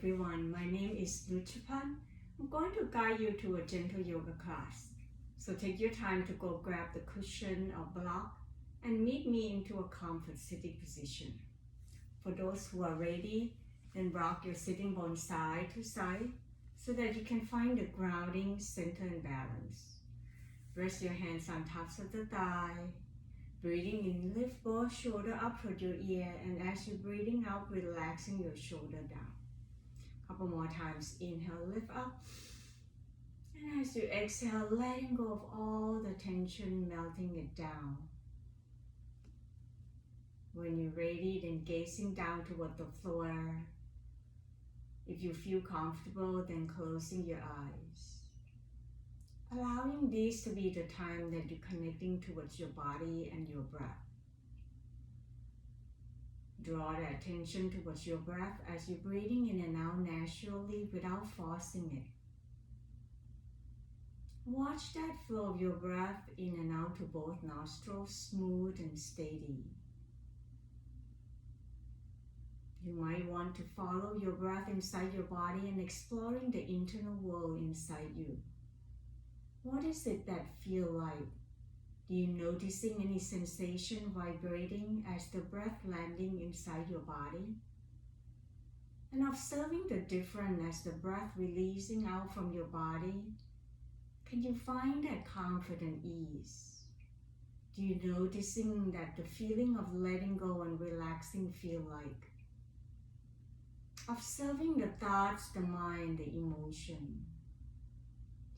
everyone, my name is Nuchapan. I'm going to guide you to a gentle yoga class. So take your time to go grab the cushion or block and meet me into a comfort sitting position. For those who are ready, then rock your sitting bones side to side so that you can find the grounding, center, and balance. Rest your hands on tops of the thigh. Breathing in, lift both shoulders up toward your ear, and as you're breathing out, relaxing your shoulder down. Couple more times. Inhale, lift up. And as you exhale, letting go of all the tension, melting it down. When you're ready, then gazing down toward the floor. If you feel comfortable, then closing your eyes. Allowing this to be the time that you're connecting towards your body and your breath. Draw the attention towards your breath as you're breathing in and out naturally without forcing it. Watch that flow of your breath in and out to both nostrils, smooth and steady. You might want to follow your breath inside your body and exploring the internal world inside you. What is it that feel like? Do you noticing any sensation vibrating as the breath landing inside your body? And observing the difference as the breath releasing out from your body, can you find that comfort and ease? Do you noticing that the feeling of letting go and relaxing feel like? Observing the thoughts, the mind, the emotion.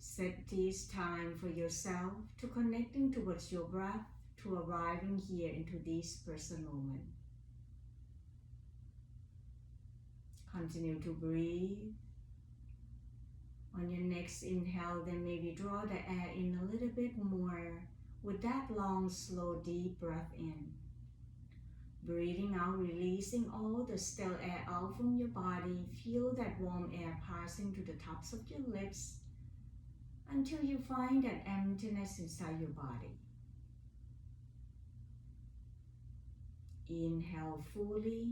Set this time for yourself to connecting towards your breath, to arriving here into this present moment. Continue to breathe. On your next inhale, then maybe draw the air in a little bit more with that long, slow, deep breath in. Breathing out, releasing all the stale air out from your body. Feel that warm air passing to the tops of your lips until you find that emptiness inside your body. Inhale fully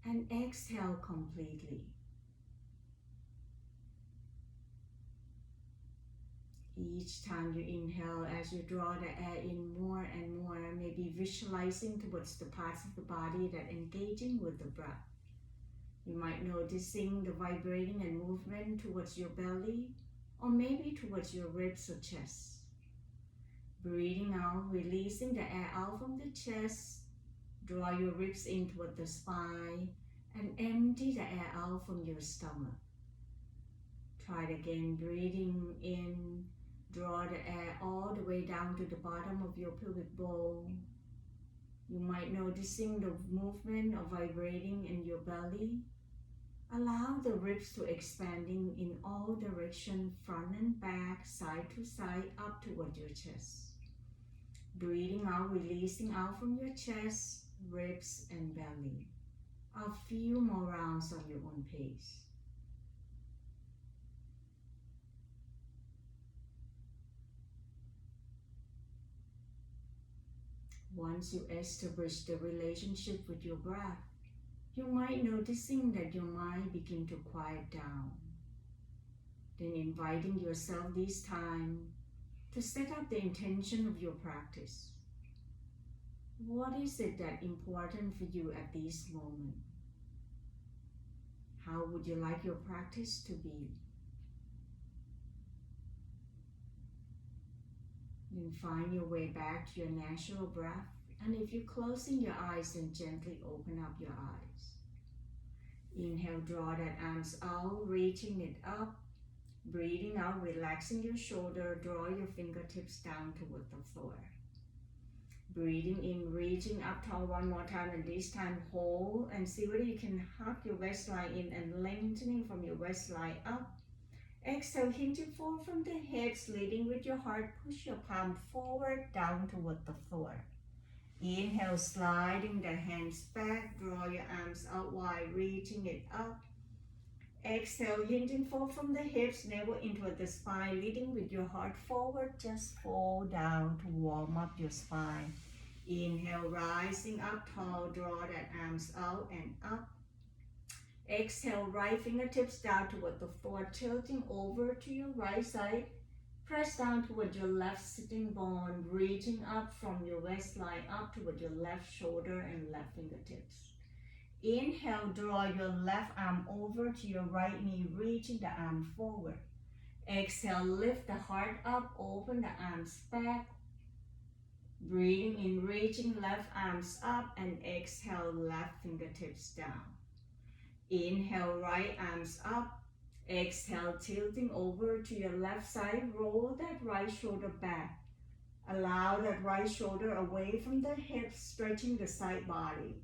and exhale completely. Each time you inhale, as you draw the air in more and more, maybe visualizing towards the parts of the body that engaging with the breath. You might noticing the vibrating and movement towards your belly, or maybe towards your ribs or chest. Breathing out, releasing the air out from the chest. Draw your ribs in toward the spine and empty the air out from your stomach. Try it again, breathing in. Draw the air all the way down to the bottom of your pelvic bowl. You might noticing the movement of vibrating in your belly. Allow the ribs to expanding in all directions, front and back, side to side, up toward your chest. Breathing out, releasing out from your chest, ribs and belly. A few more rounds on your own pace. Once you establish the relationship with your breath, you might noticing that your mind begin to quiet down. Then inviting yourself this time to set up the intention of your practice. What is it that important for you at this moment? How would you like your practice to be? Then find your way back to your natural breath. And if you're closing your eyes, then gently open up your eyes. Inhale, draw that arms out, reaching it up. Breathing out, relaxing your shoulder, draw your fingertips down toward the floor. Breathing in, reaching up tall one more time, and this time hold and see whether you can hug your waistline in and lengthening from your waistline up. Exhale, hinging forward from the hips, leading with your heart, push your palm forward down toward the floor. Inhale, sliding the hands back, draw your arms out wide, reaching it up. Exhale, hinging forward from the hips, navel into the spine, leading with your heart forward, just fall down to warm up your spine. Inhale, rising up tall, draw that arms out and up. Exhale, right fingertips down toward the floor, tilting over to your right side. Press down toward your left sitting bone, reaching up from your waistline up toward your left shoulder and left fingertips. Inhale, draw your left arm over to your right knee, reaching the arm forward. Exhale, lift the heart up, open the arms back. Breathing in, reaching left arms up, and exhale, left fingertips down. Inhale, right arms up. Exhale, tilting over to your left side, roll that right shoulder back. Allow that right shoulder away from the hips, stretching the side body.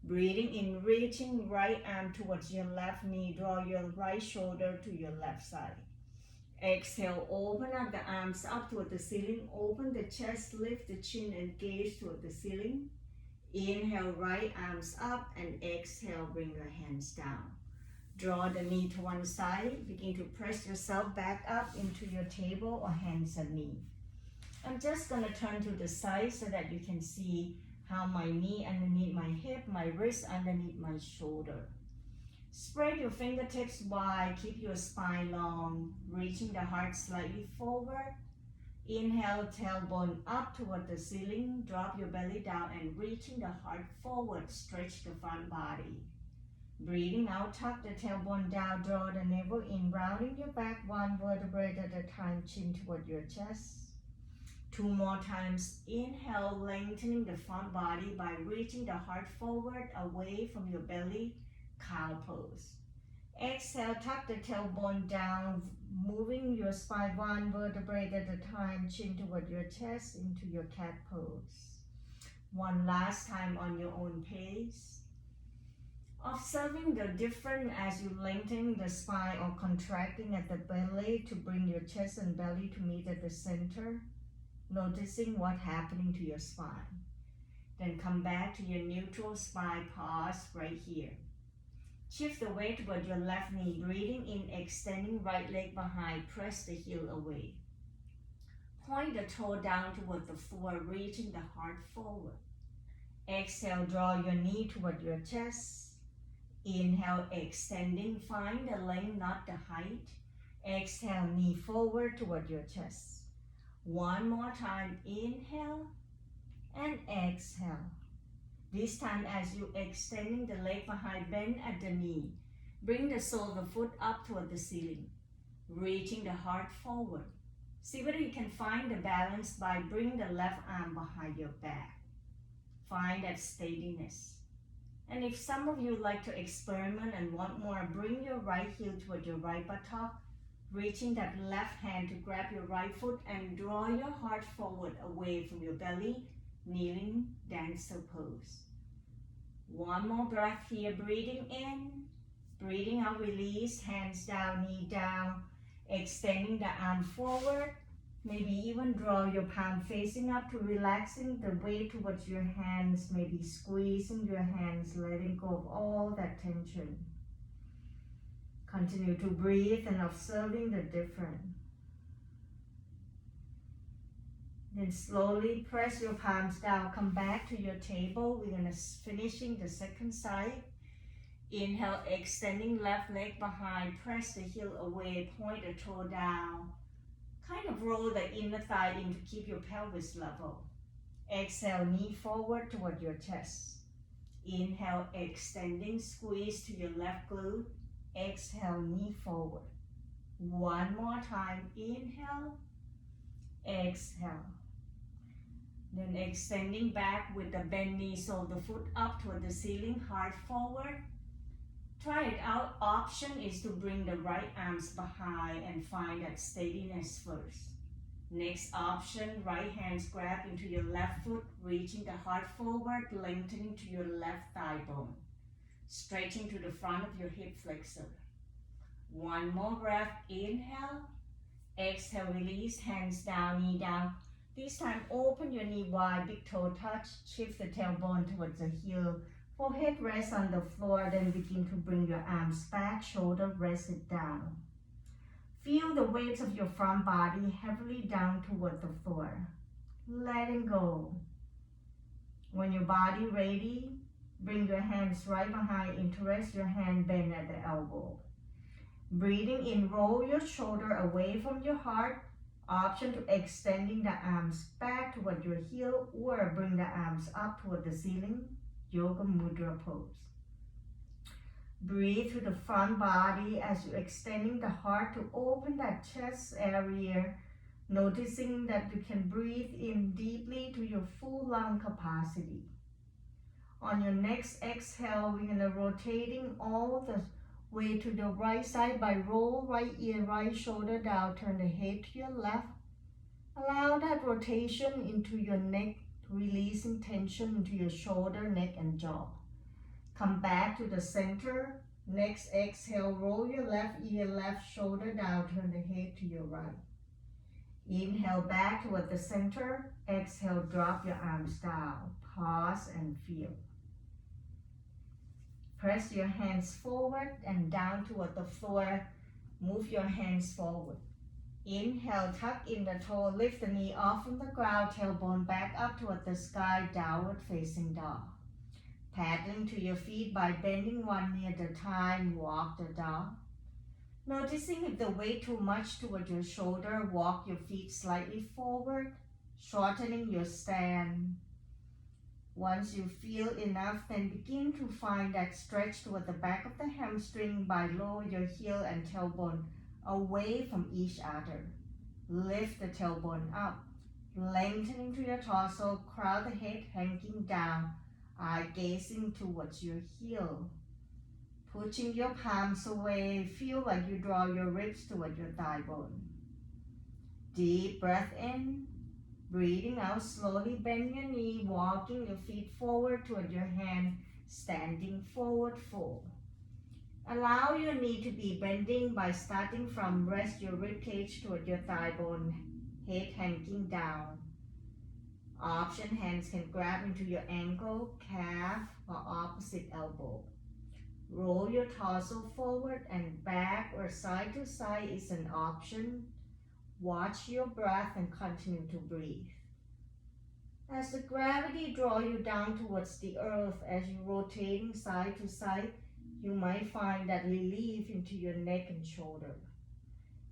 Breathing in, reaching right arm towards your left knee, draw your right shoulder to your left side. Exhale, open up the arms up toward the ceiling, open the chest, lift the chin and gaze toward the ceiling. Inhale, right arms up, and exhale, bring your hands down. Draw the knee to one side, begin to press yourself back up into your table or hands and knee. I'm just going to turn to the side so that you can see how my knee underneath my hip, my wrist underneath my shoulder. Spread your fingertips wide, keep your spine long, reaching the heart slightly forward. Inhale, tailbone up toward the ceiling, drop your belly down and reaching the heart forward, stretch the front body. Breathing out, tuck the tailbone down, draw the navel in, rounding your back one vertebrae at a time, chin toward your chest. 2 more times. Inhale, lengthening the front body by reaching the heart forward, away from your belly, cow pose. Exhale, tuck the tailbone down, moving your spine one vertebrae at a time, chin toward your chest, into your cat pose. One last time on your own pace. Observing the difference as you lengthen the spine or contracting at the belly to bring your chest and belly to meet at the center. Noticing what's happening to your spine. Then come back to your neutral spine, pause right here. Shift the weight toward your left knee, breathing in, extending right leg behind, press the heel away. Point the toe down toward the floor, reaching the heart forward. Exhale, draw your knee toward your chest. Inhale, extending, find the length, not the height. Exhale, knee forward toward your chest. One more time, inhale and exhale. This time as you extending the leg behind, bend at the knee. Bring the sole of the foot up toward the ceiling, reaching the heart forward. See whether you can find the balance by bringing the left arm behind your back. Find that steadiness. And if some of you like to experiment and want more, bring your right heel toward your right buttock, reaching that left hand to grab your right foot and draw your heart forward away from your belly, kneeling dancer pose. One more breath here, breathing in, breathing out, release, hands down, knee down, extending the arm forward. Maybe even draw your palm facing up to relaxing the weight towards your hands, maybe squeezing your hands, letting go of all that tension. Continue to breathe and observing the difference. Then slowly press your palms down, come back to your table. We're going to finishing the second side. Inhale, extending left leg behind, press the heel away, point the toe down. Kind of roll the inner thigh in to keep your pelvis level. Exhale, knee forward toward your chest. Inhale, extending, squeeze to your left glute. Exhale, knee forward. One more time, inhale, exhale. Then extending back with the bent knee, so the foot up toward the ceiling, heart forward. Try it out. Option is to bring the right arms behind and find that steadiness first. Next option, right hands grab into your left foot, reaching the heart forward, lengthening to your left thigh bone. Stretching to the front of your hip flexor. One more breath, inhale, exhale, release, hands down, knee down. This time open your knee wide, big toe touch, shift the tailbone towards the heel, forehead rests on the floor, then begin to bring your arms back, shoulder rest it down. Feel the weight of your front body heavily down toward the floor, letting go. When your body ready, Bring your hands right behind, interlace your hand, bend at the elbow. Breathing in, roll your shoulder away from your heart. Option to extending the arms back toward your heel or bring the arms up toward the ceiling. Yoga Mudra pose. Breathe through the front body as you're extending the heart to open that chest area, noticing that you can breathe in deeply to your full lung capacity. On your next exhale, we're gonna rotating all the way to the right side by roll right ear, right shoulder down, turn the head to your left. Allow that rotation into your neck, releasing tension into your shoulder, neck, and jaw. Come back to the center. Next exhale, roll your left ear, left shoulder down, turn the head to your right. Inhale back toward the center. Exhale, drop your arms down. Pause and feel. Press your hands forward and down toward the floor. Move your hands forward. Inhale, tuck in the toe, lift the knee off from the ground, tailbone back up toward the sky, downward facing dog. Paddling to your feet by bending one knee at a time, walk the dog. Noticing if the weight too much toward your shoulder, walk your feet slightly forward, shortening your stand. Once you feel enough, then begin to find that stretch toward the back of the hamstring by lower your heel and tailbone away from each other. Lift the tailbone up, lengthening to your torso, crown the head hanging down, eye gazing towards your heel. Pushing your palms away, feel like you draw your ribs toward your thigh bone. Deep breath in. Breathing out slowly, bend your knee, walking your feet forward toward your hand, standing forward full. Allow your knee to be bending by starting from rest your rib cage toward your thigh bone, head hanging down. Option, hands can grab into your ankle, calf, or opposite elbow. Roll your torso forward and back or side to side is an option. Watch your breath and continue to breathe. As the gravity draws you down towards the earth, as you're rotating side to side, you might find that relief into your neck and shoulder.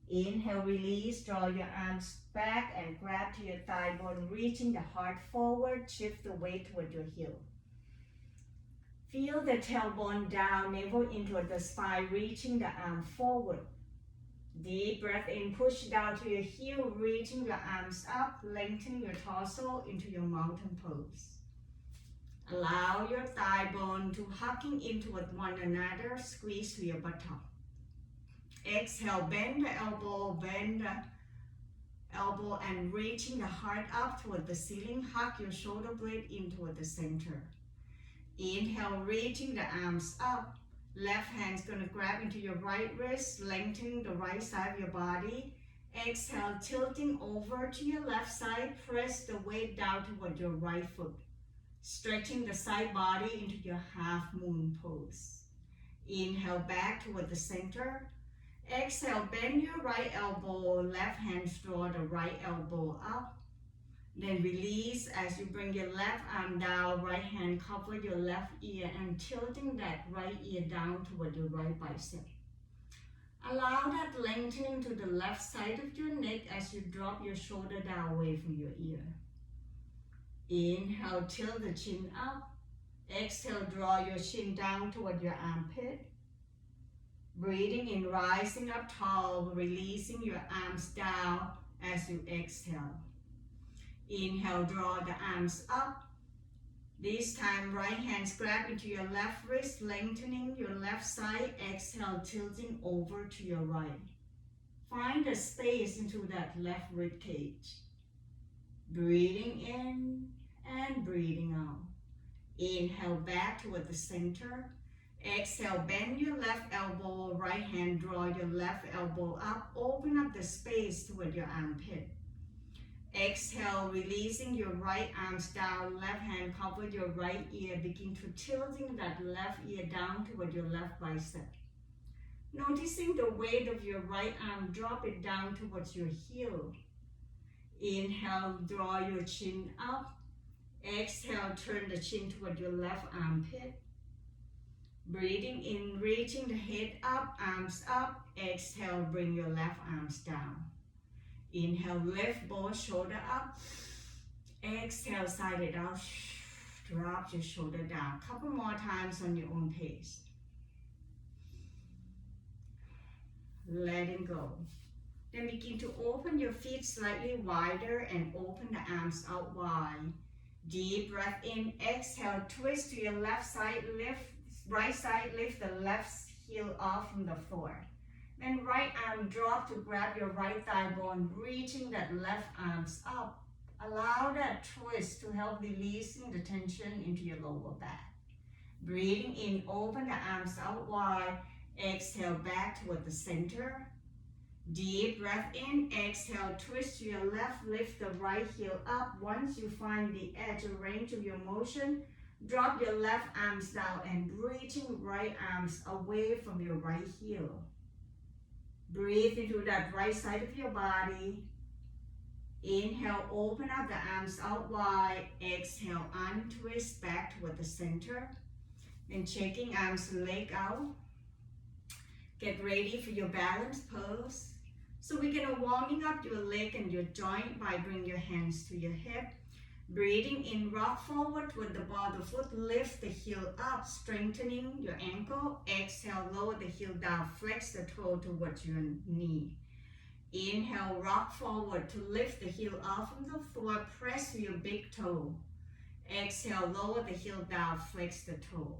Inhale, release, draw your arms back and grab to your thigh bone, reaching the heart forward, shift the weight toward your heel. Feel the tailbone down, navel into the spine, reaching the arm forward. Deep breath in, push down to your heel, reaching your arms up, lengthening your torso into your mountain pose. Allow your thigh bone to hugging into one another, squeeze to your buttock. Exhale, bend the elbow and reaching the heart up toward the ceiling, hug your shoulder blade in toward the center. Inhale, reaching the arms up. Left hand's gonna grab into your right wrist, lengthening the right side of your body. Exhale, tilting over to your left side, press the weight down toward your right foot. Stretching the side body into your half moon pose. Inhale back toward the center. Exhale, bend your right elbow, left hand draw the right elbow up. Then release as you bring your left arm down, right hand cover your left ear and tilting that right ear down toward your right bicep. Allow that lengthening to the left side of your neck as you drop your shoulder down away from your ear. Inhale, tilt the chin up. Exhale, draw your chin down toward your armpit. Breathing in, rising up tall, releasing your arms down as you exhale. Inhale, draw the arms up. This time, right hands grab into your left wrist, lengthening your left side. Exhale, tilting over to your right. Find a space into that left rib cage. Breathing in and breathing out. Inhale, back toward the center. Exhale, bend your left elbow, right hand, draw your left elbow up, open up the space toward your armpit. Exhale, releasing your right arms down, left hand cover your right ear, begin to tilting that left ear down toward your left bicep. Noticing the weight of your right arm, drop it down towards your heel. Inhale, draw your chin up. Exhale, turn the chin toward your left armpit. Breathing in, reaching the head up, arms up. Exhale, bring your left arms down. Inhale, lift both shoulder up. Exhale, side it out. Drop your shoulder down. Couple more times on your own pace. Letting go. Then begin to open your feet slightly wider and open the arms out wide. Deep breath in. Exhale, twist to your left side, lift right side, lift the left heel off from the floor. Then right arm drop to grab your right thigh bone, reaching that left arms up. Allow that twist to help releasing the tension into your lower back. Breathing in, open the arms out wide. Exhale, back toward the center. Deep breath in, exhale, twist to your left, lift the right heel up. Once you find the edge or range of your motion, drop your left arms down and reaching right arms away from your right heel. Breathe into that right side of your body. Inhale, open up the arms out wide. Exhale, untwist back toward the center. Then checking arms and leg out. Get ready for your balance pose. So we're going to warming up your leg and your joint by bringing your hands to your hip. Breathing in, rock forward with the ball of the foot. Lift the heel up, strengthening your ankle. Exhale, lower the heel down. Flex the toe towards your knee. Inhale, rock forward to lift the heel off from the floor. Press your big toe. Exhale, lower the heel down. Flex the toe.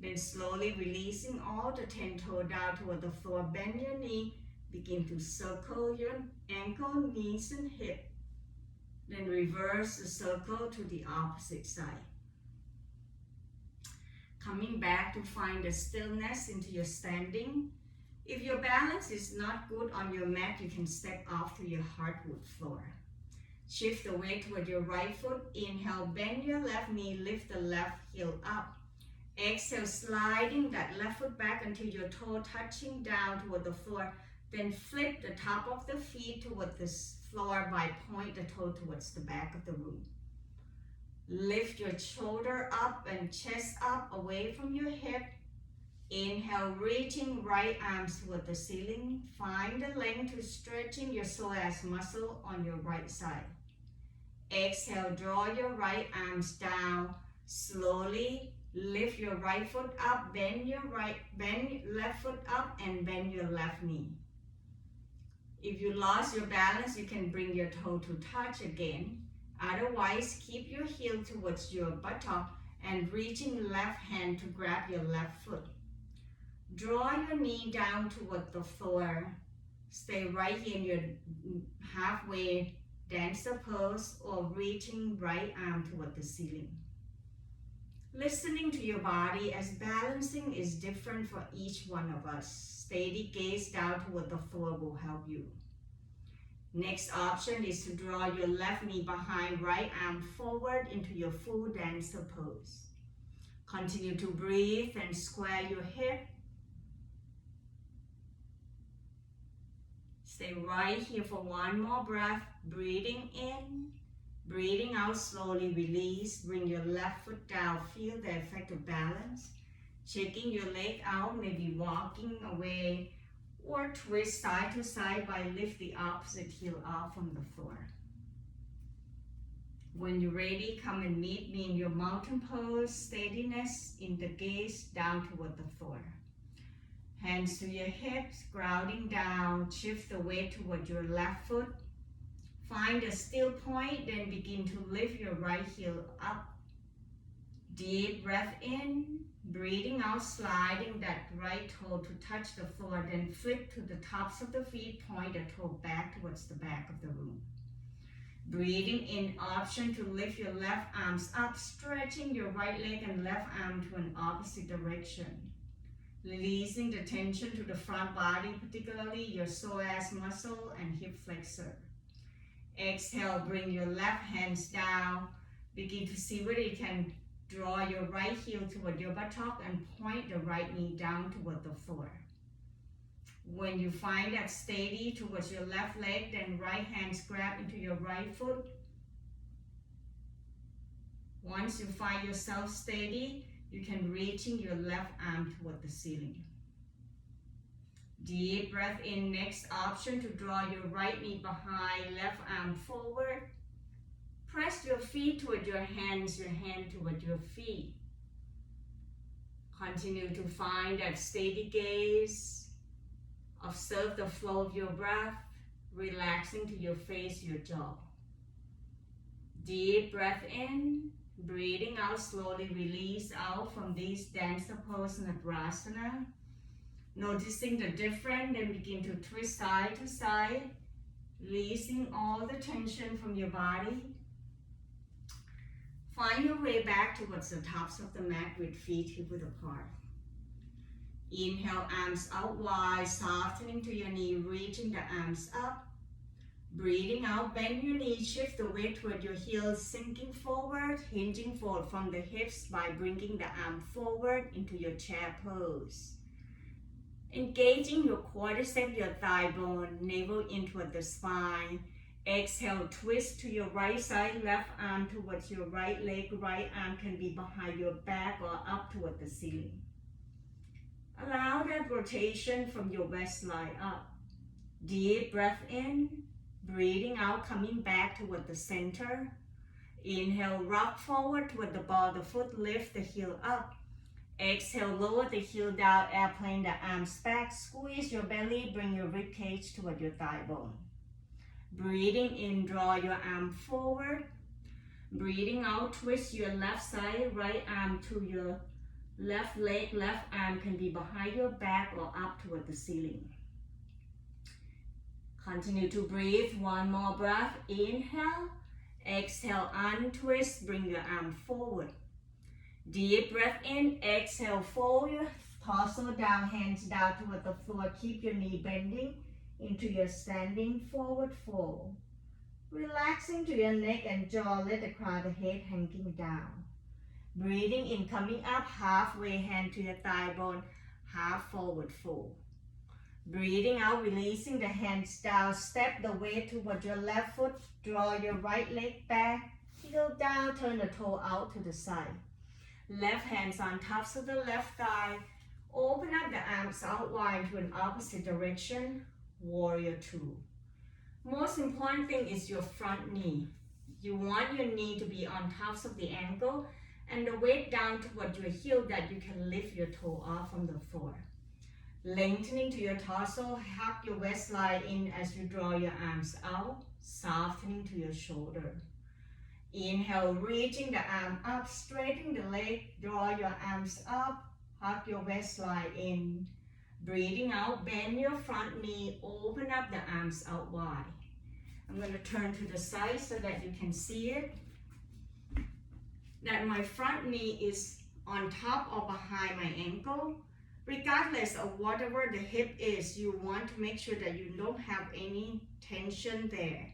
Then slowly releasing all the 10 toes down toward the floor. Bend your knee. Begin to circle your ankle, knees, and hip. Then reverse the circle to the opposite side. Coming back to find the stillness into your standing. If your balance is not good on your mat, you can step off to your hardwood floor. Shift the weight toward your right foot. Inhale, bend your left knee, lift the left heel up. Exhale, sliding that left foot back until your toe touching down toward the floor. Then flip the top of the feet toward the floor by point the toe towards the back of the room. Lift your shoulder up and chest up away from your hip. Inhale, reaching right arms toward the ceiling. Find the length to stretching your psoas muscle on your right side. Exhale, draw your right arms down. Slowly lift your right foot up, bend left foot up, and bend your left knee. If you lost your balance, you can bring your toe to touch again. Otherwise, keep your heel towards your buttock and reaching left hand to grab your left foot. Draw your knee down toward the floor. Stay right here in your halfway dancer pose or reaching right arm toward the ceiling. Listening to your body as balancing is different for each one of us. Steady gaze down toward the floor will help you. Next option is to draw your left knee behind, right arm forward into your full dancer pose. Continue to breathe and square your hip. Stay right here for one more breath. Breathing in, breathing out slowly, release. Bring your left foot down. Feel the effect of balance. Checking your leg out, maybe walking away or twist side to side by lift the opposite heel off from the floor. When you're ready, come and meet me in your mountain pose. Steadiness in the gaze down toward the floor. Hands to your hips, grounding down. Shift the weight toward your left foot. Find a still point, then begin to lift your right heel up. Deep breath in, breathing out, sliding that right toe to touch the floor, then flip to the tops of the feet, point the toe back towards the back of the room. Breathing in, option to lift your left arms up, stretching your right leg and left arm to an opposite direction. Releasing the tension to the front body, particularly your psoas muscle and hip flexor. Exhale, bring your left hands down. Begin to see whether you can draw your right heel toward your buttock and point the right knee down toward the floor. When you find that steady towards your left leg, then right hands grab into your right foot. Once you find yourself steady, you can reaching your left arm toward the ceiling. Deep breath in. Next option, to draw your right knee behind, left arm forward. Press your feet toward your hands, your hand toward your feet. Continue to find that steady gaze. Observe the flow of your breath, relaxing to your face, your jaw. Deep breath in, breathing out slowly, release out from these dancer pose and Abrasana. Noticing the difference, then begin to twist side to side, releasing all the tension from your body. Find your way back towards the tops of the mat with feet hip-width apart. Inhale, arms out wide, softening to your knee, reaching the arms up. Breathing out, bend your knees, shift the weight toward your heels, sinking forward, hinging forward from the hips by bringing the arm forward into your chair pose. Engaging your quadricep, your thigh bone, navel in toward the spine. Exhale, twist to your right side, left arm towards your right leg. Right arm can be behind your back or up toward the ceiling. Allow that rotation from your waistline up. Deep breath in, breathing out, coming back toward the center. Inhale, rock forward toward the ball of the foot, lift the heel up. Exhale, lower the heel down, airplane the arms back, squeeze your belly, bring your rib cage toward your thigh bone. Breathing in, draw your arm forward. Breathing out, twist your left side, right arm to your left leg, left arm can be behind your back or up toward the ceiling. Continue to breathe, one more breath. Inhale, exhale, untwist, bring your arm forward. Deep breath in, exhale, fold your torso down, hands down toward the floor. Keep your knee bending into your standing forward fold. Relaxing to your neck and jaw, let the crown of the head hanging down. Breathing in, coming up, halfway hand to your thigh bone, half forward fold. Breathing out, releasing the hands down, step the weight toward your left foot, draw your right leg back, heel down, turn the toe out to the side. Left hands on tops of the left thigh, open up the arms out wide to an opposite direction, warrior two. Most important thing is your front knee. You want your knee to be on tops of the ankle and the weight down toward your heel that you can lift your toe off from the floor. Lengthening to your torso, hug your waistline in as you draw your arms out, softening to your shoulder. Inhale, reaching the arm up, straightening the leg, draw your arms up, hug your waistline in. Breathing out, bend your front knee, open up the arms out wide. I'm going to turn to the side so that you can see it. That my front knee is on top or behind my ankle. Regardless of whatever the hip is, you want to make sure that you don't have any tension there.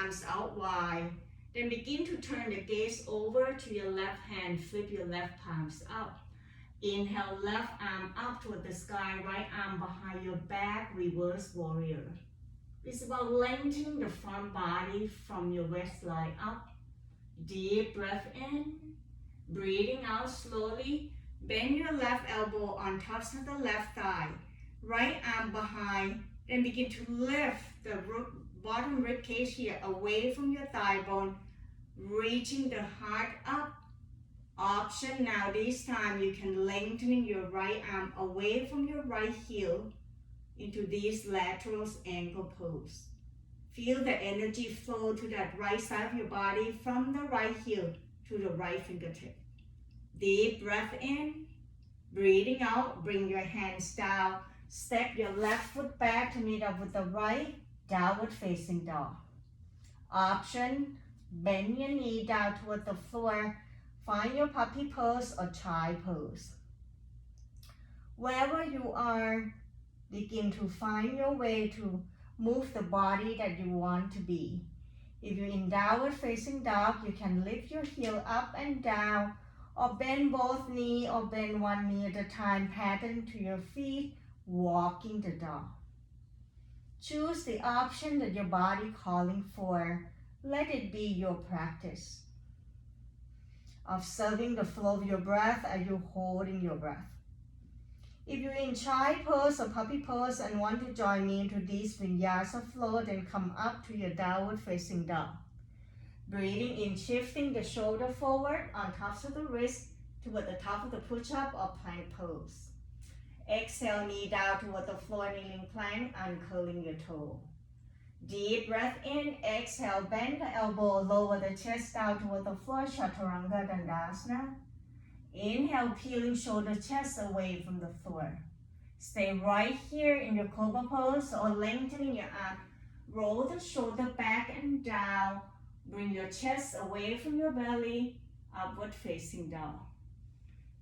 Arms out wide. Then begin to turn the gaze over to your left hand, flip your left palms up. Inhale, left arm up toward the sky, right arm behind your back, reverse warrior. It's about lengthening the front body from your waistline up. Deep breath in, breathing out slowly. Bend your left elbow on tops of the left thigh, right arm behind, then begin to lift the bottom rib cage here away from your thigh bone, reaching the heart up. Option now, this time you can lengthening your right arm away from your right heel into this lateral ankle pose. Feel the energy flow to that right side of your body from the right heel to the right fingertip. Deep breath in, breathing out, bring your hands down, step your left foot back to meet up with the right, downward facing dog. Option, bend your knee down toward the floor, find your puppy pose or child pose. Wherever you are, begin to find your way to move the body that you want to be. If you're in downward facing dog, you can lift your heel up and down, or bend both knee or bend one knee at a time, pattern to your feet, walking the dog. Choose the option that your body calling for. Let it be your practice. observing the flow of your breath as you holding your breath. If you're in child pose or puppy pose and want to join me into these vinyasa flow, then come up to your downward facing dog. Breathing in, shifting the shoulder forward on tops of the wrist toward the top of the push-up or plank pose. Exhale, knee down toward the floor, kneeling plank, uncurling your toe. Deep breath in, exhale, bend the elbow, lower the chest down toward the floor, Chaturanga Dandasana. Inhale, peeling shoulder, chest away from the floor. Stay right here in your cobra pose or lengthening your arm. Roll the shoulder back and down. Bring your chest away from your belly, upward facing dog.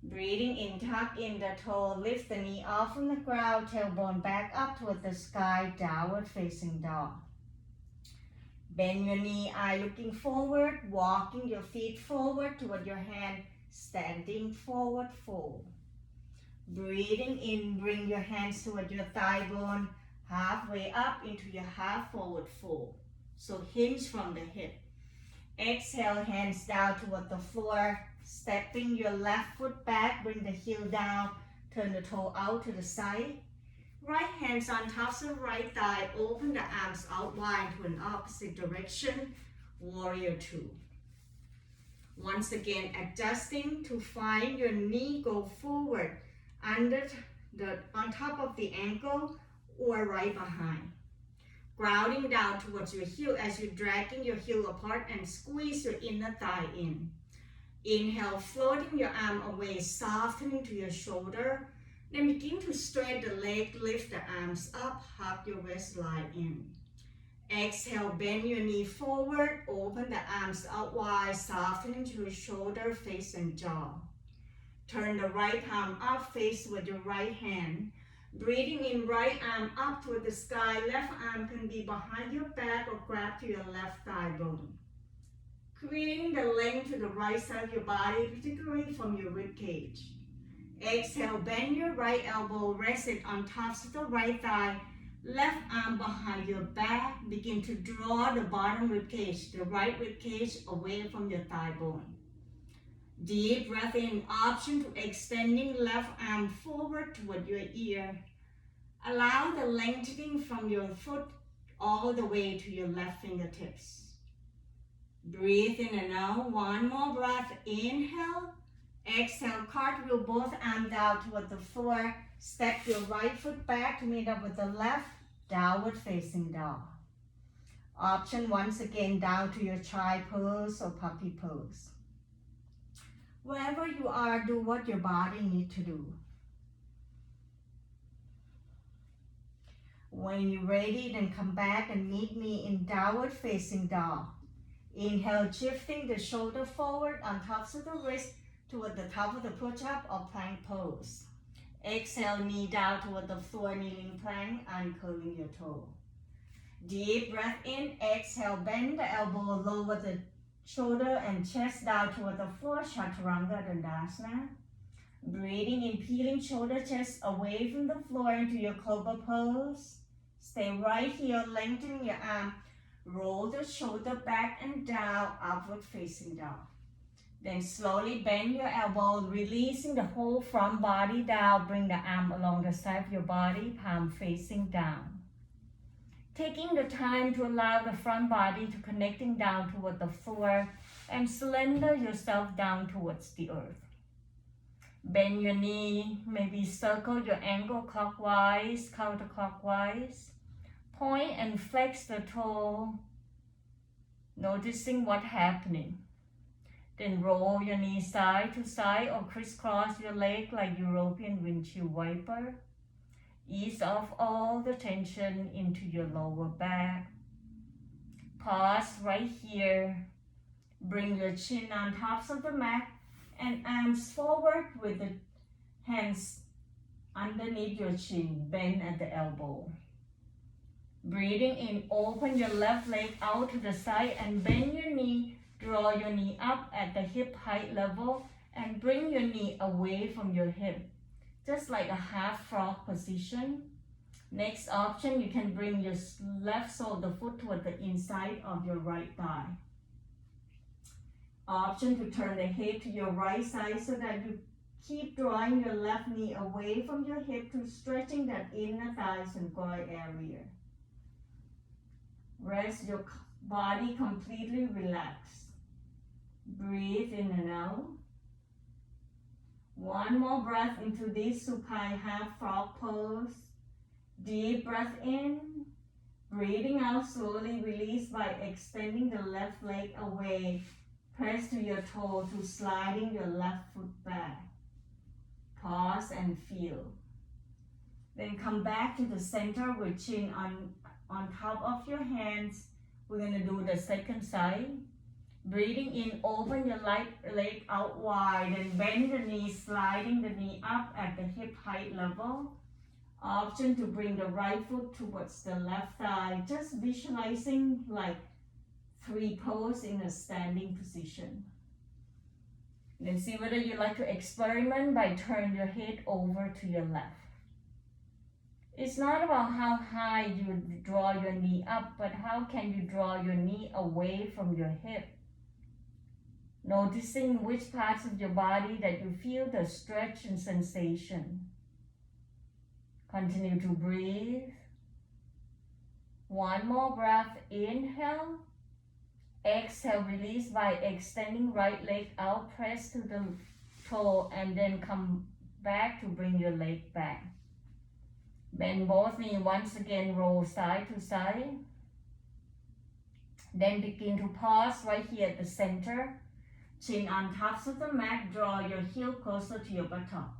Breathing in, tuck in the toe, lift the knee off from the ground, tailbone back up toward the sky, downward facing dog. Bend your knee, eye looking forward, walking your feet forward toward your hand, standing forward fold. Breathing in, bring your hands toward your thigh bone, halfway up into your half forward fold. So hinge from the hip. Exhale, hands down toward the floor, stepping your left foot back, bring the heel down, turn the toe out to the side. Right hands on tops of right thigh, open the arms out wide to an opposite direction, warrior two. Once again, adjusting to find your knee go forward, on top of the ankle or right behind. Grounding down towards your heel as you're dragging your heel apart and squeeze your inner thigh in. Inhale, floating your arm away, softening to your shoulder. Then begin to straight the leg, lift the arms up, hug your waistline in. Exhale, bend your knee forward, open the arms out wide, softening to your shoulder, face and jaw. Turn the right palm up, face with your right hand. Breathing in, right arm up toward the sky, left arm can be behind your back or grab to your left thigh bone. Creating the length to the right side of your body, particularly from your rib cage. Exhale, bend your right elbow, rest it on tops of the right thigh, left arm behind your back. Begin to draw the bottom rib cage, the right rib cage away from your thigh bone. Deep breath in, option to extending left arm forward toward your ear. Allow the lengthening from your foot all the way to your left fingertips. Breathe in and out, one more breath, inhale. Exhale, cartwheel both arms down toward the floor. Step your right foot back to meet up with the left, downward facing dog. Option once again down to your child pose or puppy pose. Wherever you are, do what your body needs to do. When you're ready, then come back and meet me in downward facing dog. Inhale, shifting the shoulder forward on tops of the wrist toward the top of the push-up or plank pose. Exhale, knee down toward the floor, kneeling plank, uncurling your toe. Deep breath in, exhale, bend the elbow, lower the shoulder and chest down toward the floor, Chaturanga Dandasana. Breathing in, peeling shoulder, chest away from the floor into your cobra pose. Stay right here, lengthening your arm. Roll the shoulder back and down, upward facing dog. Then slowly bend your elbow, releasing the whole front body down. Bring the arm along the side of your body, palm facing down. Taking the time to allow the front body to connecting down toward the floor and slender yourself down towards the earth. Bend your knee, maybe circle your ankle clockwise, counterclockwise. Point and flex the toe, noticing what's happening. Then roll your knee side to side or crisscross your leg like European windshield wiper. Ease off all the tension into your lower back. Pause right here. Bring your chin on tops of the mat and arms forward with the hands underneath your chin. Bend at the elbow. Breathing in, open your left leg out to the side and bend your knee. Draw your knee up at the hip height level and bring your knee away from your hip, just like a half frog position. Next option, you can bring your left sole of the foot toward the inside of your right thigh. Option to turn the head to your right side so that you keep drawing your left knee away from your hip to stretching that inner thighs and core area. Rest your body completely relaxed. Breathe in and out. One more breath into this Sukhai half frog pose. Deep breath in. Breathing out slowly, release by extending the left leg away. Press to your toe to sliding your left foot back. Pause and feel. Then come back to the center with chin on top of your hands. We're going to do the second side. Breathing in, open your right leg out wide and bend the knee, sliding the knee up at the hip height level. Option to bring the right foot towards the left thigh, just visualizing like 3 pose in a standing position. Then see whether you like to experiment by turning your head over to your left. It's not about how high you draw your knee up, but how can you draw your knee away from your hip. Noticing which parts of your body that you feel the stretch and sensation. Continue to breathe. One more breath. Inhale. Exhale, release by extending right leg out, press to the toe, and then come back to bring your leg back. Bend both knees once again, roll side to side. Then begin to pause right here at the center. Chin on tops of the mat, draw your heel closer to your buttock.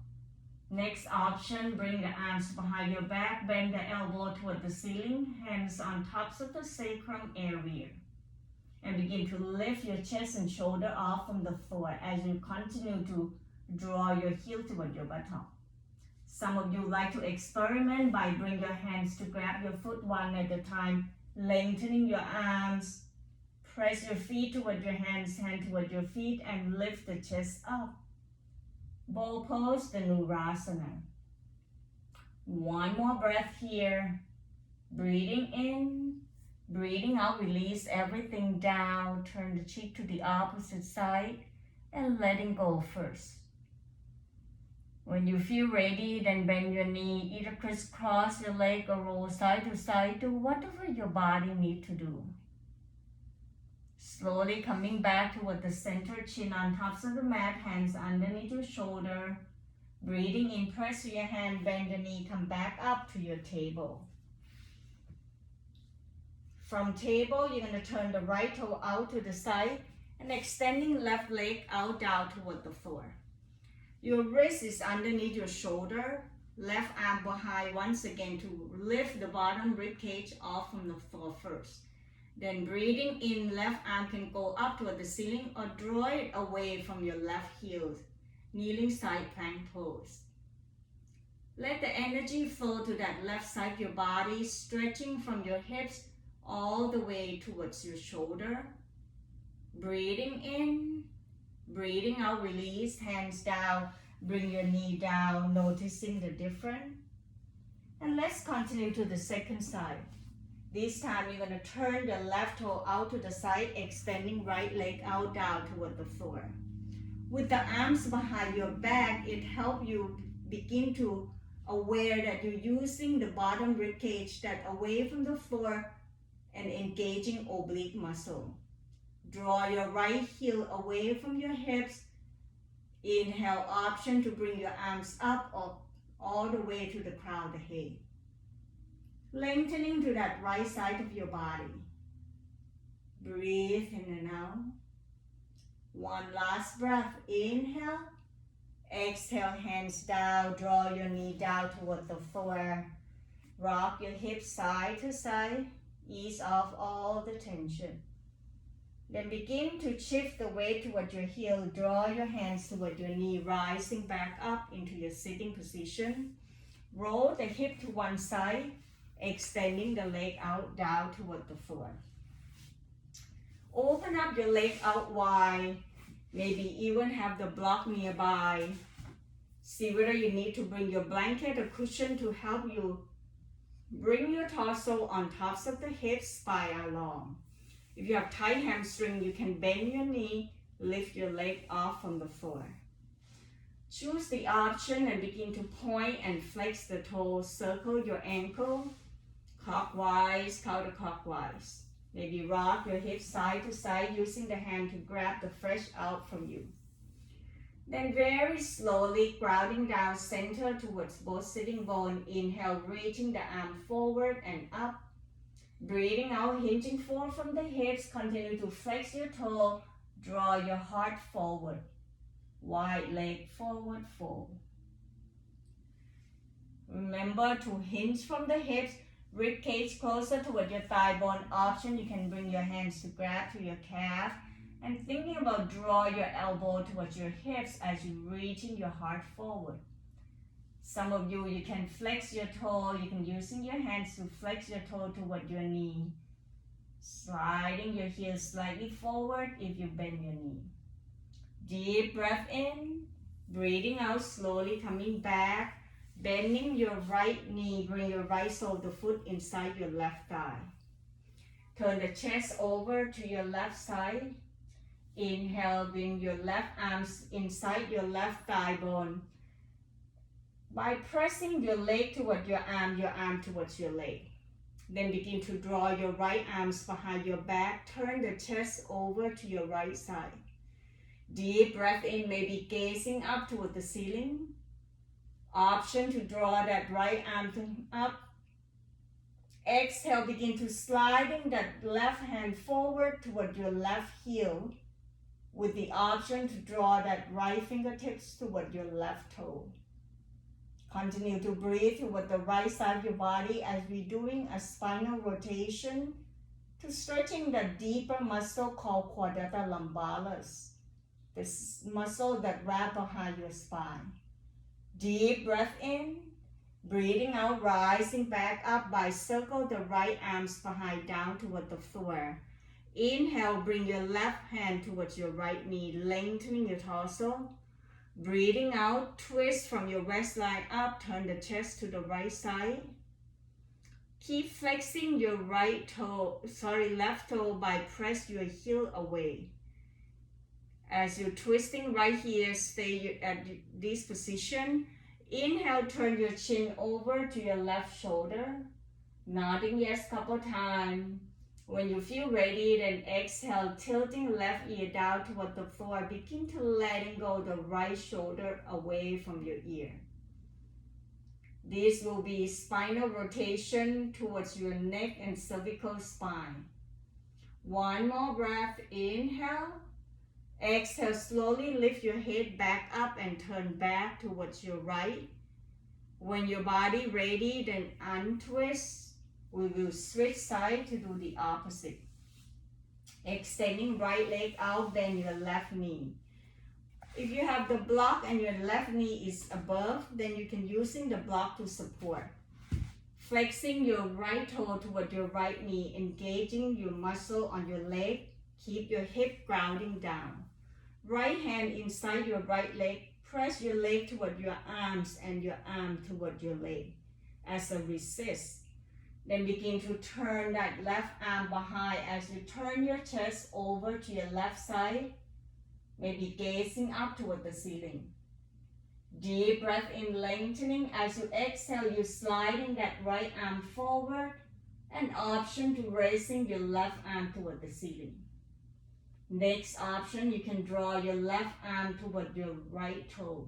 Next option, bring the arms behind your back, bend the elbow toward the ceiling, hands on tops of the sacrum area. And begin to lift your chest and shoulder off from the floor as you continue to draw your heel toward your buttock. Some of you like to experiment by bringing your hands to grab your foot one at a time, lengthening your arms. Press your feet toward your hands, hand toward your feet, and lift the chest up. Bow pose, the Nurasana. One more breath here. Breathing in, breathing out, release everything down. Turn the cheek to the opposite side and letting go first. When you feel ready, then bend your knee, either crisscross your leg or roll side to side. Do whatever your body needs to do. Slowly coming back toward the center, chin on tops of the mat, hands underneath your shoulder. Breathing in, press your hand, bend the knee, come back up to your table. From table, you're going to turn the right toe out to the side and extending left leg out down toward the floor. Your wrist is underneath your shoulder, left arm behind once again to lift the bottom rib cage off from the floor first. Then breathing in, left arm can go up toward the ceiling or draw it away from your left heel, kneeling side plank pose. Let the energy flow to that left side of your body, stretching from your hips all the way towards your shoulder. Breathing in, breathing out, release, hands down, bring your knee down, noticing the difference. And let's continue to the second side. This time you're going to turn the left toe out to the side, extending right leg out down toward the floor. With the arms behind your back, it helps you begin to aware that you're using the bottom rib cage that away from the floor and engaging oblique muscle. Draw your right heel away from your hips. Inhale, option to bring your arms up all the way to the crown of the head. Lengthening to that right side of your body. Breathe in and out. One last breath. Inhale. Exhale, hands down. Draw your knee down toward the floor. Rock your hips side to side. Ease off all the tension. Then begin to shift the weight toward your heel. Draw your hands toward your knee, rising back up into your sitting position. Roll the hip to one side, extending the leg out down toward the floor. Open up your leg out wide. Maybe even have the block nearby. See whether you need to bring your blanket or cushion to help you bring your torso on tops of the hips, spine along. If you have tight hamstring, you can bend your knee, Lift your leg off from the floor. Choose the option and begin to point and flex the toes. Circle your ankle, clockwise, counterclockwise. Maybe rock your hips side to side using the hand to grab the flesh out from you. Then very slowly grounding down center towards both sitting bone. Inhale, reaching the arm forward and up. Breathing out, hinging forward from the hips. Continue to flex your toe. Draw your heart forward. Wide leg forward, fold. Remember to hinge from the hips. Rib cage closer toward your thigh bone. Option, you can bring your hands to grab to your calf. And thinking about draw your elbow towards your hips as you reaching your heart forward. Some of you can flex your toe. You can using your hands to flex your toe toward your knee. Sliding your heels slightly forward if you bend your knee. Deep breath in. Breathing out slowly, coming back. Bending your right knee. Bring your right sole of the foot inside your left thigh. Turn the chest over to your left side. Inhale, bring your left arms inside your left thigh bone. By pressing your leg toward your arm towards your leg. Then begin to draw your right arms behind your back. Turn the chest over to your right side. Deep breath in, maybe gazing up toward the ceiling. Option to draw that right arm up. Exhale, begin to sliding that left hand forward toward your left heel with the option to draw that right fingertips toward your left toe. Continue to breathe toward the right side of your body as we're doing a spinal rotation to stretching the deeper muscle called quadrata lumbalis. This muscle that wraps behind your spine. Deep breath in. Breathing out, rising back up by circle the right arms behind down toward the floor. Inhale, bring your left hand towards your right knee, lengthening your torso. Breathing out, twist from your waistline up, turn the chest to the right side. Keep flexing your left toe by press your heel away. As you're twisting right here, stay at this position. Inhale, turn your chin over to your left shoulder. Nodding yes couple times. When you feel ready, then exhale, tilting left ear down toward the floor. Begin to letting go the right shoulder away from your ear. This will be spinal rotation towards your neck and cervical spine. One more breath, inhale. Exhale, slowly lift your head back up and turn back towards your right. When your body ready, then untwist. We will switch side to do the opposite. Extending right leg out, bend your left knee. If you have the block and your left knee is above, then you can using the block to support. Flexing your right toe toward your right knee, engaging your muscle on your leg. Keep your hip grounding down. Right hand inside your right leg. Press your leg toward your arms and your arm toward your leg as a resist. Then begin to turn that left arm behind as you turn your chest over to your left side. Maybe gazing up toward the ceiling. Deep breath in, lengthening. As you exhale, you're sliding that right arm forward. An option to raising your left arm toward the ceiling. Next option, you can draw your left arm toward your right toe.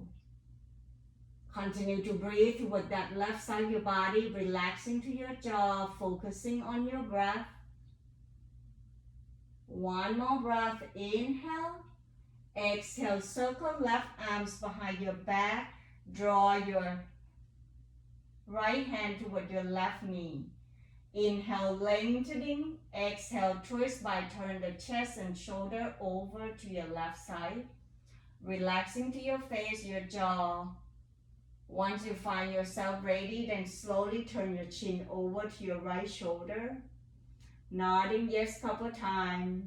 Continue to breathe toward that left side of your body, relaxing to your jaw, focusing on your breath. One more breath, inhale. Exhale, circle left arms behind your back. Draw your right hand toward your left knee. Inhale, lengthening. Exhale, twist by turn the chest and shoulder over to your left side. Relaxing to your face, your jaw. Once you find yourself ready, then slowly turn your chin over to your right shoulder. Nodding yes couple times.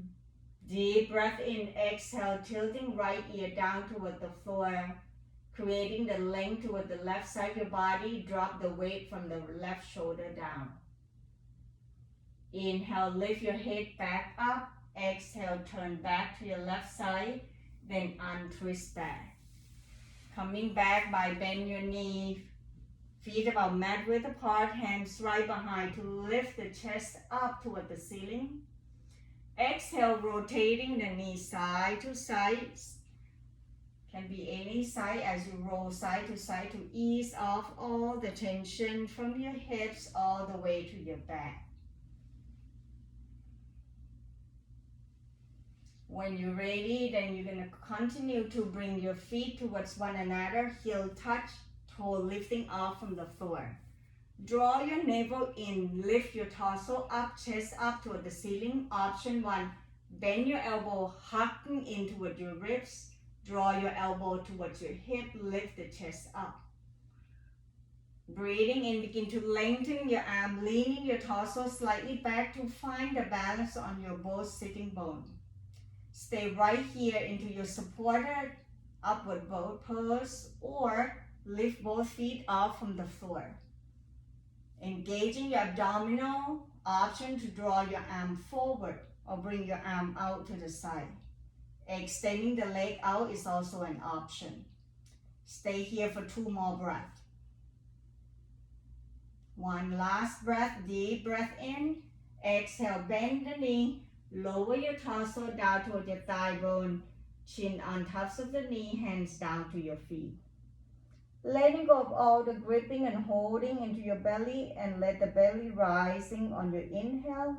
Deep breath in, exhale, tilting right ear down toward the floor. Creating the length toward the left side of your body. Drop the weight from the left shoulder down. Inhale, lift your head back up. Exhale, turn back to your left side. Then untwist that. Coming back by bend your knee, feet about mat width apart, hands right behind to lift the chest up toward the ceiling. Exhale, rotating the knee side to side. Can be any side as you roll side to side to ease off all the tension from your hips all the way to your back. When you're ready, then you're going to continue to bring your feet towards one another, heel touch, toe lifting off from the floor. Draw your navel in, lift your torso up, chest up toward the ceiling. Option 1, bend your elbow, hugging in toward your ribs. Draw your elbow towards your hip, lift the chest up. Breathing in, begin to lengthen your arm, leaning your torso slightly back to find the balance on your both sitting bone. Stay right here into your supported upward boat pose or lift both feet off from the floor. Engaging your abdominal, option to draw your arm forward or bring your arm out to the side. Extending the leg out is also an option. Stay here for 2 more breaths. One last breath, deep breath in. Exhale, bend the knee. Lower your torso down toward your thigh bone, chin on tops of the knee, hands down to your feet. Letting go of all the gripping and holding into your belly, and let the belly rising on your inhale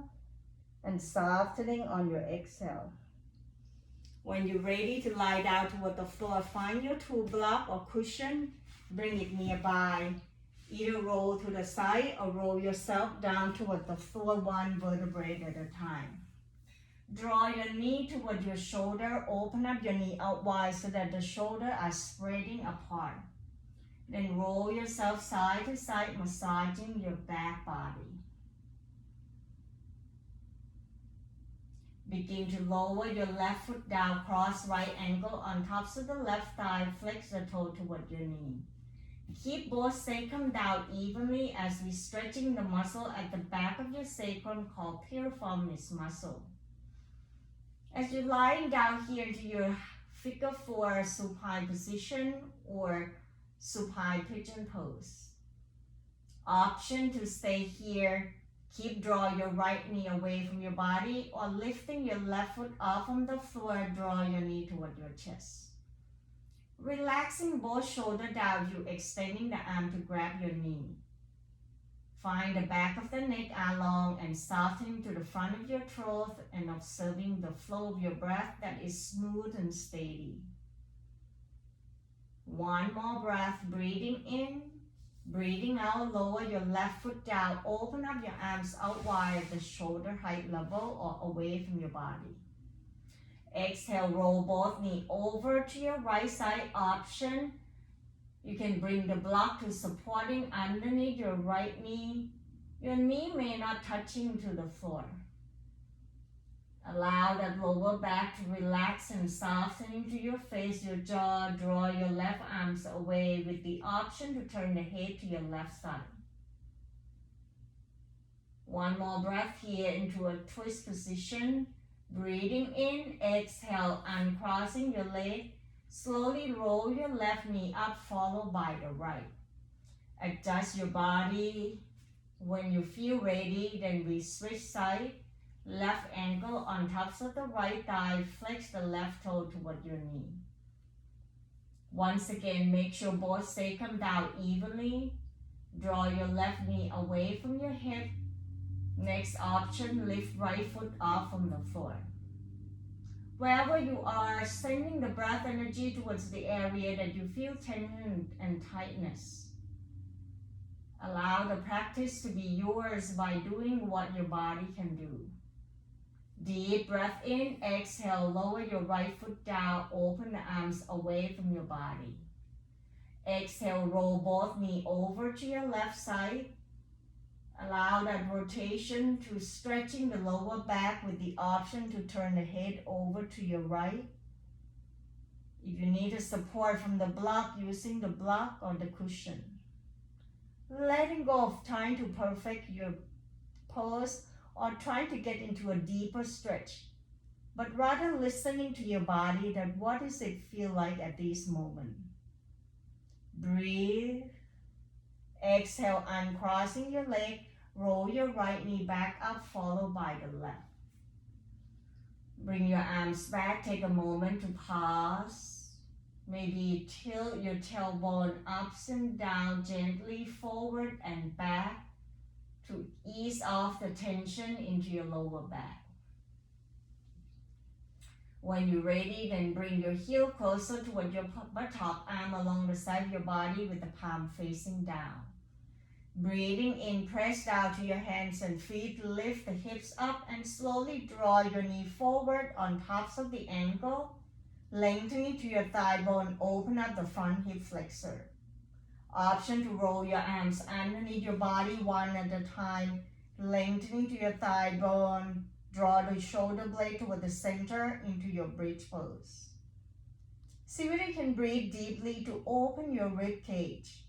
and softening on your exhale. When you're ready to lie down toward the floor, find your tool block or cushion, bring it nearby. Either roll to the side or roll yourself down toward the floor, one vertebrae at a time. Draw your knee toward your shoulder, open up your knee out wide so that the shoulders are spreading apart. Then roll yourself side to side, massaging your back body. Begin to lower your left foot down, cross right ankle on tops of the left thigh, flex the toe toward your knee. Keep both sacrum down evenly as we're stretching the muscle at the back of your sacrum called piriformis muscle. As you're lying down here into your figure 4 supine position or supine pigeon pose. Option to stay here, keep draw your right knee away from your body, or lifting your left foot off from the floor, draw your knee toward your chest. Relaxing both shoulders down, you extending the arm to grab your knee. Find the back of the neck along and softening to the front of your throat and observing the flow of your breath that is smooth and steady. One more breath, breathing in, breathing out, lower your left foot down, open up your arms out wide at the shoulder height level or away from your body. Exhale, roll both knees over to your right side. Option, you can bring the block to supporting underneath your right knee. Your knee may not touching to the floor. Allow that lower back to relax and soften into your face, your jaw. Draw your left arms away with the option to turn the head to your left side. One more breath here into a twist position. Breathing in, exhale, uncrossing your leg. Slowly roll your left knee up, followed by the right. Adjust your body. When you feel ready, then we switch side. Left ankle on tops of the right thigh, flex the left toe toward your knee. Once again, make sure both sacrum down evenly. Draw your left knee away from your hip. Next option, lift right foot off from the floor. Wherever you are, sending the breath energy towards the area that you feel tension and tightness. Allow the practice to be yours by doing what your body can do. Deep breath in, exhale, lower your right foot down, open the arms away from your body. Exhale, roll both knees over to your left side. Allow that rotation to stretching the lower back with the option to turn the head over to your right. If you need a support from the block, using the block or the cushion. Letting go of trying to perfect your pose or trying to get into a deeper stretch. but rather listening to your body, that what does it feel like at this moment. Breathe. Exhale, uncrossing your leg. Roll your right knee back up, followed by the left. Bring your arms back. Take a moment to pause. Maybe tilt your tailbone ups and down, gently forward and back to ease off the tension into your lower back. When you're ready, then bring your heel closer toward your buttock, arm along the side of your body with the palm facing down. Breathing in, press down to your hands and feet, lift the hips up and slowly draw your knee forward on tops of the ankle, lengthening to your thigh bone, open up the front hip flexor. Option to roll your arms underneath your body one at a time, lengthening to your thigh bone. Draw the shoulder blade toward the center into your bridge pose. See whether you can breathe deeply to open your rib cage.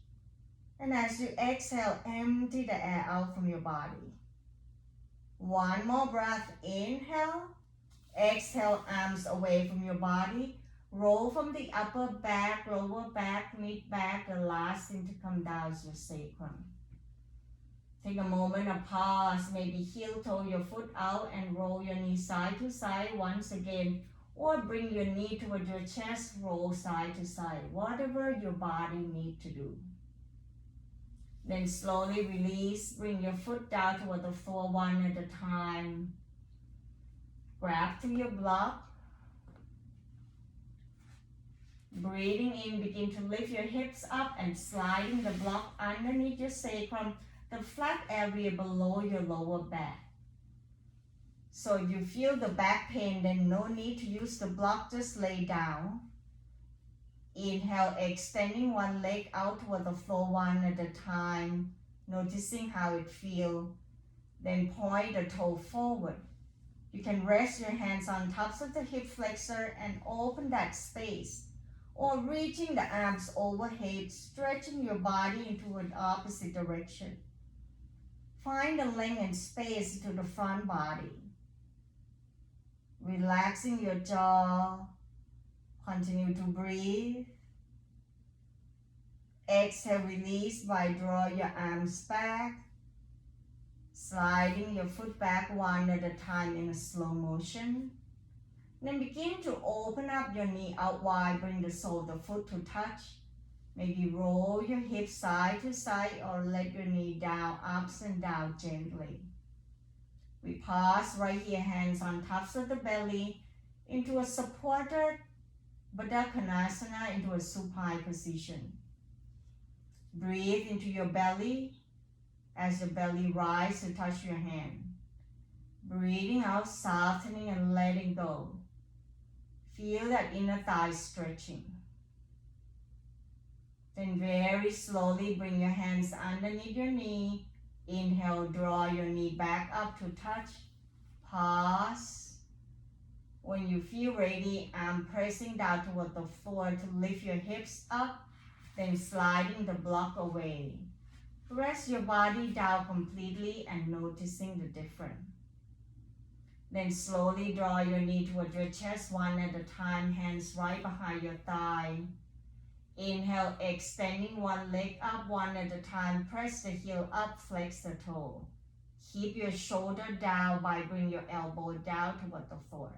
And as you exhale, empty the air out from your body. One more breath. Inhale. Exhale, arms away from your body. Roll from the upper back, lower back, mid back. The last thing to come down is your sacrum. Take a moment of pause, maybe heel toe your foot out and roll your knee side to side once again, or bring your knee toward your chest, roll side to side, whatever your body needs to do. Then slowly release, bring your foot down toward the floor one at a time. Grab to your block. Breathing in, begin to lift your hips up and sliding the block underneath your sacrum, the flat area below your lower back. So if you feel the back pain, then no need to use the block, just lay down. Inhale, extending one leg out toward the floor one at a time, noticing how it feels. Then point the toe forward. You can rest your hands on tops of the hip flexor and open that space, or reaching the arms overhead, stretching your body into an opposite direction. Find the length and space to the front body. Relaxing your jaw. Continue to breathe. Exhale, release by draw your arms back. Sliding your foot back one at a time in a slow motion. Then begin to open up your knee out wide. Bring the sole of the foot to touch. Maybe roll your hips side to side or let your knee down, ups and down gently. We pause right here, hands on tops of the belly into a supported Baddha Konasana, into a supine position. Breathe into your belly as your belly rises to touch your hand. Breathing out, softening and letting go. Feel that inner thigh stretching. Then very slowly bring your hands underneath your knee. Inhale, draw your knee back up to touch. Pause. When you feel ready, I'm pressing down toward the floor to lift your hips up, then sliding the block away. Rest your body down completely and noticing the difference. Then slowly draw your knee toward your chest one at a time, hands right behind your thigh. Inhale, extending one leg up one at a time. Press the heel up, flex the toe. Keep your shoulder down by bringing your elbow down toward the floor.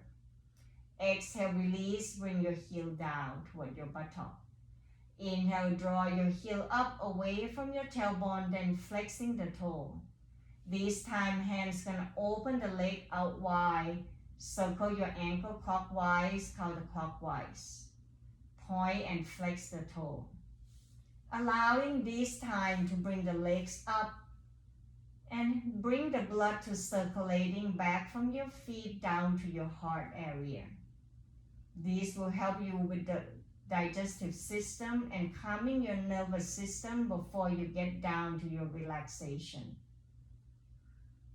Exhale, release, bring your heel down toward your buttock. Inhale, draw your heel up away from your tailbone, then flexing the toe. This time, hands can open the leg out wide. Circle your ankle clockwise, counterclockwise. Point and flex the toe. Allowing this time to bring the legs up and bring the blood to circulating back from your feet down to your heart area. This will help you with the digestive system and calming your nervous system before you get down to your relaxation.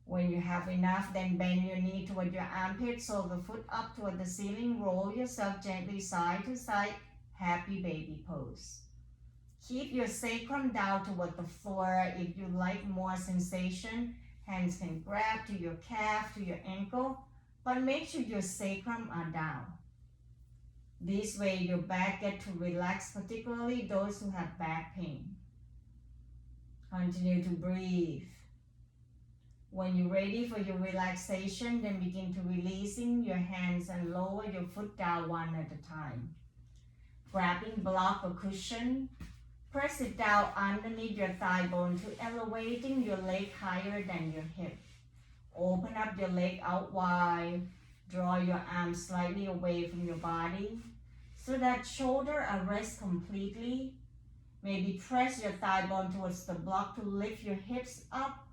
When you have enough, then bend your knee toward your armpit, so the foot up toward the ceiling. Roll yourself gently side to side, happy baby pose. Keep your sacrum down toward the floor. If you like more sensation, hands can grab to your calf, to your ankle. but make sure your sacrum are down. This way your back gets to relax, particularly those who have back pain. Continue to breathe. When you're ready for your relaxation, then begin to releasing your hands and lower your foot down one at a time. Grabbing block or cushion, press it down underneath your thigh bone to elevating your leg higher than your hip. Open up your leg out wide. Draw your arms slightly away from your body so that shoulder are rest completely. Maybe press your thigh bone towards the block to lift your hips up.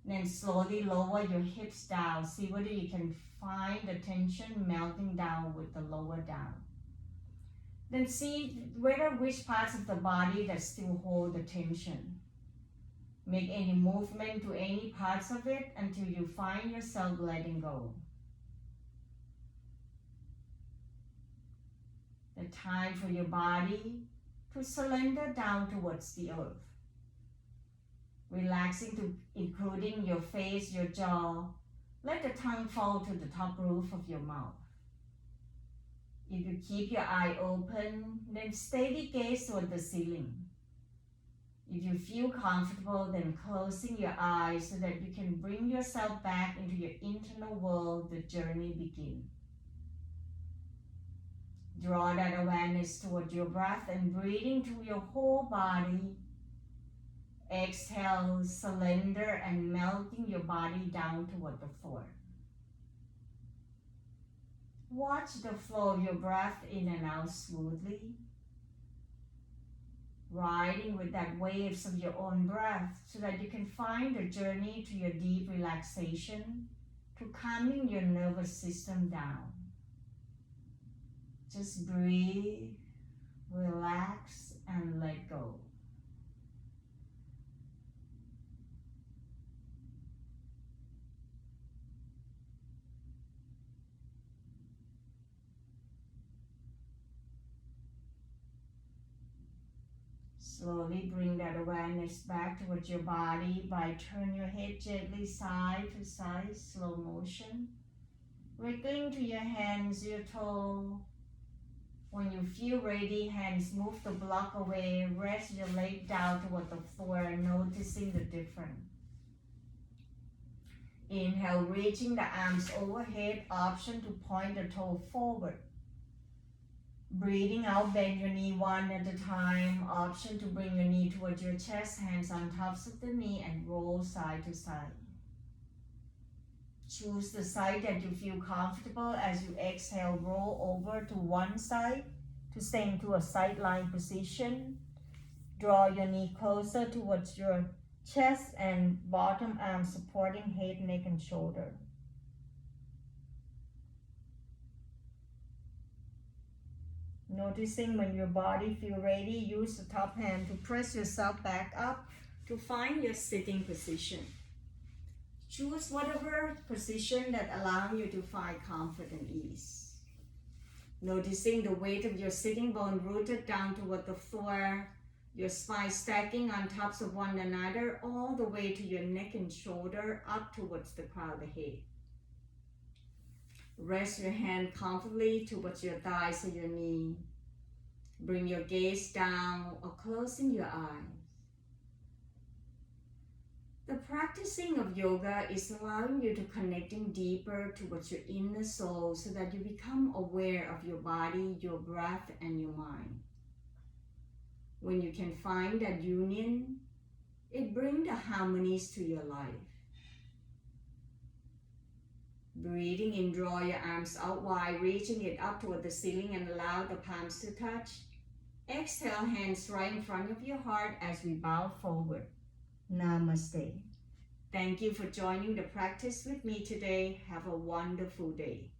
Then slowly lower your hips down. See whether you can find the tension melting down with the lower down. Then see whether which parts of the body that still hold the tension. Make any movement to any parts of it until you find yourself letting go. The time for your body to surrender down towards the earth. Relaxing to including your face, your jaw. Let the tongue fall to the top roof of your mouth. If you keep your eye open, then steady gaze toward the ceiling. If you feel comfortable, then closing your eyes so that you can bring yourself back into your internal world, the journey begins. Draw that awareness toward your breath and breathing through your whole body. Exhale, surrender, and melting your body down toward the floor. Watch the flow of your breath in and out smoothly. Riding with that waves of your own breath so that you can find the journey to your deep relaxation, to calming your nervous system down. Just breathe, relax, and let go. Slowly bring that awareness back towards your body by turning your head gently side to side, slow motion. Wriggling to your hands, your toe. When you feel ready, hands move the block away. Rest your leg down toward the floor, noticing the difference. Inhale, reaching the arms overhead, option to point the toe forward. Breathing out, bend your knee one at a time. Option to bring your knee towards your chest, hands on tops of the knee, and roll side to side. Choose the side that you feel comfortable. As you exhale, roll over to one side to stay into a sideline position. Draw your knee closer towards your chest and bottom arm supporting head, neck, and shoulder. Noticing when your body feels ready, use the top hand to press yourself back up to find your sitting position. Choose whatever position that allows you to find comfort and ease. Noticing the weight of your sitting bone rooted down toward the floor, your spine stacking on tops of one another all the way to your neck and shoulder up towards the crown of the head. Rest your hand comfortably towards your thighs or your knee. Bring your gaze down or closing your eyes. The practicing of yoga is allowing you to connecting deeper towards your inner soul so that you become aware of your body, your breath, and your mind. When you can find that union, it brings the harmonies to your life. Breathing in, draw your arms out wide, reaching it up toward the ceiling and allow the palms to touch. Exhale, hands right in front of your heart as we bow forward. Namaste. Thank you for joining the practice with me today. Have a wonderful day.